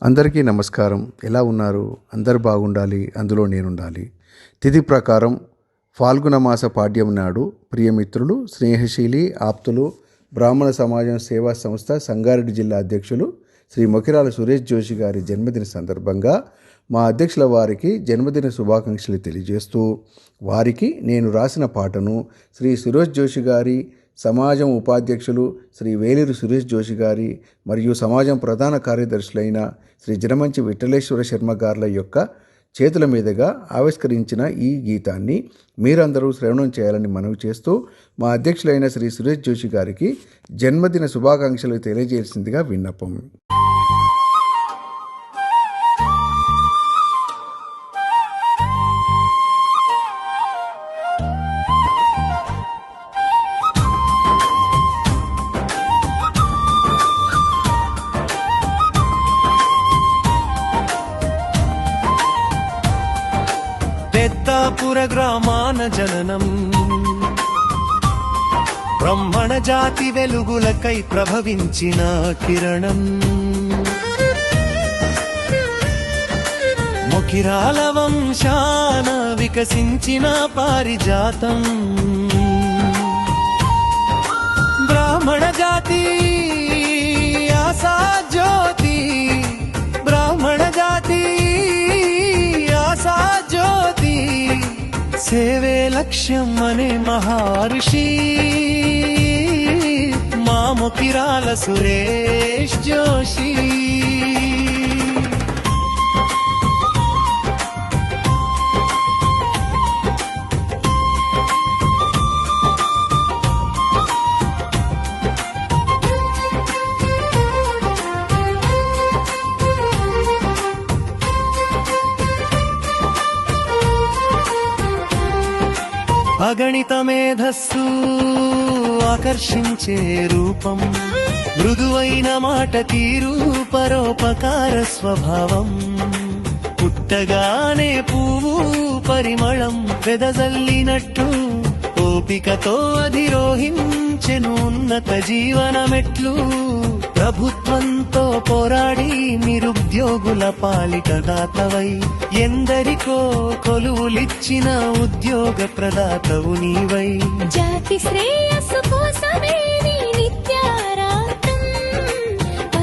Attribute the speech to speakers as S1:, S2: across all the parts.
S1: అందరికీ నమస్కారం. ఎలా ఉన్నారు? అందరు బాగుండాలి, అందులో నేనుండాలి. తిథి ప్రకారం ఫాల్గుణ మాస పాడ్యం నాడు ప్రియమిత్రులు, స్నేహశీలి, ఆప్తులు, బ్రాహ్మణ సమాజం సేవా సంస్థ సంగారెడ్డి జిల్లా అధ్యక్షులు శ్రీ మొకిరాల సురేష్ జోషి గారి జన్మదిన సందర్భంగా మా అధ్యక్షుల వారికి జన్మదిన శుభాకాంక్షలు తెలియజేస్తూ వారికి నేను రాసిన పాటను శ్రీ సురేష్ జోషి గారి సమాజం ఉపాధ్యక్షులు శ్రీ వేలేరు సురేష్ జోషి గారి మరియు సమాజం ప్రధాన కార్యదర్శులైన శ్రీ జనమంచి విఠలేశ్వర శర్మ గార్ల యొక్క చేతుల మీదుగా ఆవిష్కరించిన ఈ గీతాన్ని మీరందరూ శ్రవణం చేయాలని మనవి చేస్తూ మా అధ్యక్షులైన శ్రీ సురేష్ జోషి గారికి జన్మదిన శుభాకాంక్షలు తెలియజేయాల్సిందిగా విన్నపం.
S2: పెద్దాపుర గ్రామాన జననం, బ్రాహ్మణ జాతి వెలుగులకై ప్రభవించిన కిరణం. మొకిరాల వంశాన వికసించిన పారిజాతం. బ్రాహ్మణ జాతి ఆశా జ్యోతి, బ్రాహ్మణ జాతి ఆశా జ్యోతి, సేవే లక్ష్యం అనే మహర్షి మా మొకిరాల సురేష్ జోషి. అగణిత మేధస్సు ఆకర్షించే రూపం, మృదువైన మాట తీరు, పరోపకార స్వభావం. పుట్టగానే పువ్వు పరిమళం వెదజల్లినట్టు ఓపికతో అధిరోహించెను ఉన్నత జీవనమెట్లు. ప్రభుత్వంతో పోరాడి నిరుద్యోగుల పాలిట దాతవై ఎందరికో కొలువులిచ్చిన ఉద్యోగ ప్రదాతవు నీవై.
S3: జాతి శ్రేయస్సు కోసమే నీ నిత్యారాతం,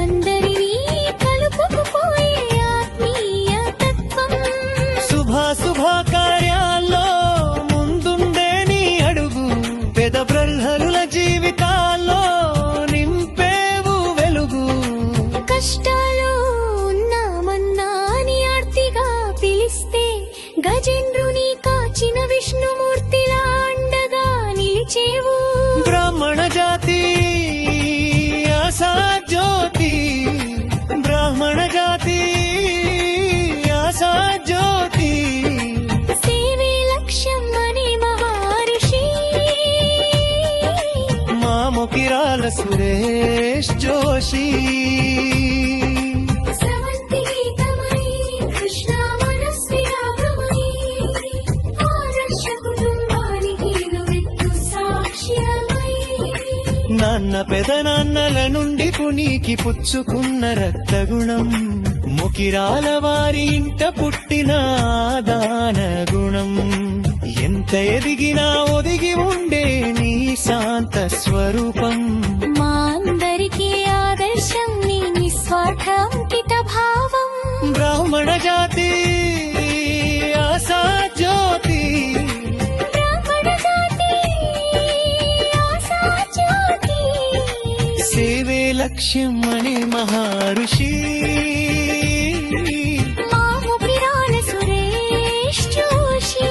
S3: అందరినీ కలుపుకుపోయే ఆత్మీయ తత్వం.
S2: శుభ కార్యాల్లో ముందుండే నీ అడుగు, పెద ప్రహరుల జీవితాల్లో నింపేవు వెలుగు.
S3: కష్టాలు ఉన్నామన్నా అని ఆర్తిగా పిలిస్తే గజేంద్రుని కాచిన విష్ణుమూర్తిలా అండగా నిలిచేవు.
S2: బ్రాహ్మణ జాతి ఆశా జ్యోతి, బ్రాహ్మణ జాతి ఆశా జ్యోతి,
S3: సేవే లక్ష్యం అనే మహర్షి
S2: మా మొకిరాల సురేష్ జోషి. నాన్న పెదనాన్నల నుండి పునీకి పుచ్చుకున్న రక్తగుణం, మొకిరాల వారి ఇంట పుట్టిన దాన గుణం. ఎంత ఎదిగినా ఒదిగి ఉండే నీ శాంత స్వరూపం.
S3: మా అందరికీ ఆదర్శం నీ నిస్వార్థ అంకిత భావం.
S2: బ్రాహ్మణ జాతి ఆశా జ్యోతి,
S3: బ్రాహ్మణ జాతి ఆశా జ్యోతి,
S2: సేవే లక్ష్యం అనే మహర్షి
S3: మా మొకిరాల సురేష్ జోషి.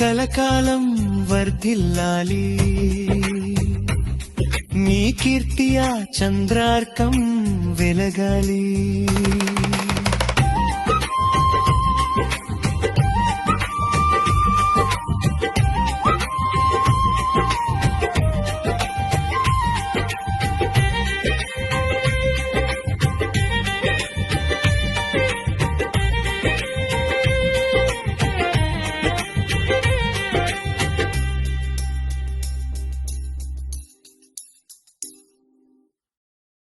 S2: కలకాలం వర్ధిల్లాలి నీ కీర్తియా చంద్రార్కం వెలగాలి.